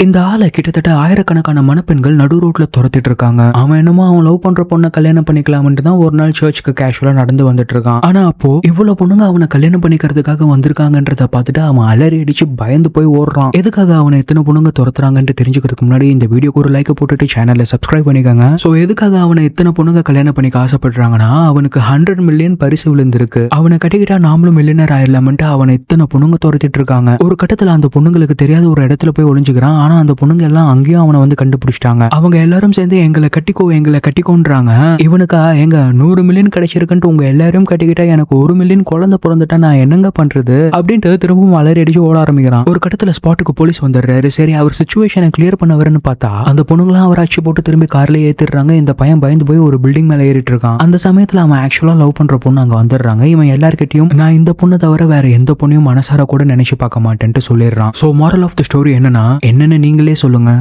இந்த ஆளை கிட்டத்தட்ட ஆயிரக்கணக்கான மணப்பெண்கள் நடு ரோட்ல துரத்திட்டு இருக்காங்க. அவன் என்னமோ அவன் லவ் பண்ற பொண்ணை கல்யாணம் பண்ணிக்கலாம்னு தான் ஒரு நாள் சர்ச்சுக்கு கேஷுவலா நடந்து வந்துட்டு இருக்கான். ஆனா அப்போ இவ்வளவு பொண்ணுங்க அவனை கல்யாணம் பண்ணிக்கிறதுக்காக வந்திருக்காங்கன்றத பார்த்துட்டு அவன் அலறி அடிச்சு பயந்து போய் ஓடுறான். எதுக்காக அவனை எத்தனை பொண்ணுங்க துரத்துறாங்கன்னு தெரிஞ்சுக்கிறதுக்கு முன்னாடி இந்த வீடியோக்கு ஒரு லைக் போட்டுட்டு சேனலை சப்ஸ்கிரைப் பண்ணிக்கோங்க. சோ எதுக்காக அவனை எத்தனை பொண்ணுங்க கல்யாணம் பண்ணிக்க ஆசைப்படுறாங்கன்னா, அவனுக்கு 100 மில்லியன் பரிசு விழுந்திருக்கு. அவனை கட்டிக்கிட்டா நாமளும் மில்லியனர் ஆயிடலாம்ட்டு அவனை எத்தனை பொண்ணுங்க துரத்திட்டு இருக்காங்க. ஒரு கட்டத்துல அந்த பொண்ணுங்களுக்கு தெரியாத ஒரு இடத்துல போய் ஒளிஞ்சுக்கிறான். ஆனா அந்த பொண்ணுங்க எல்லாம் அங்கேயும் அவனை வந்து கண்டுபிடிச்சிட்டாங்க. அவங்க எல்லாரும் சேர்ந்து எங்களை கட்டிக்கோன்றாங்க. இவனுக்கா எங்க 100 மில்லியன் கிடைச்சிருக்குன்ட்டு உங்க எல்லாரும் கட்டிக்கிட்டா எனக்கு 1 மில்லியன் குழந்தை பிறந்துட்டா நான் என்னங்க பண்றது அப்படின்ட்டு திரும்பவும் அலறி அடிச்சு ஓட ஆரம்பிக்கிறான். ஒரு கட்டத்துல ஸ்பாட்டுக்கு போலீஸ் வந்துடுறாரு. சரி அவர் சிச்சுவேஷனை கிளியர் பண்ண வரன்னு பார்த்தா அந்த பொண்ணுங்களாம் அவர் அச்சு போட்டு திரும்பி கார்ல ஏத்திடுறாங்க. இந்த பையன் பயந்து போய் ஒரு பில்டிங் மேல ஏறிட்டு இருக்கான். அந்த சமயத்துல அவன் ஆக்சுவலா லவ் பண்ற பொண்ணு அங்க வந்துடுறாங்க. இவன் எல்லார்கிட்டயும் நான் இந்த பொண்ணை தவிர வேற எந்த பொண்ணையும் மனசார கூட நினைச்சு பார்க்க மாட்டேன்ட்டு சொல்லிடுறான். So moral of the story என்னன்னு நீங்களே சொல்லுங்க.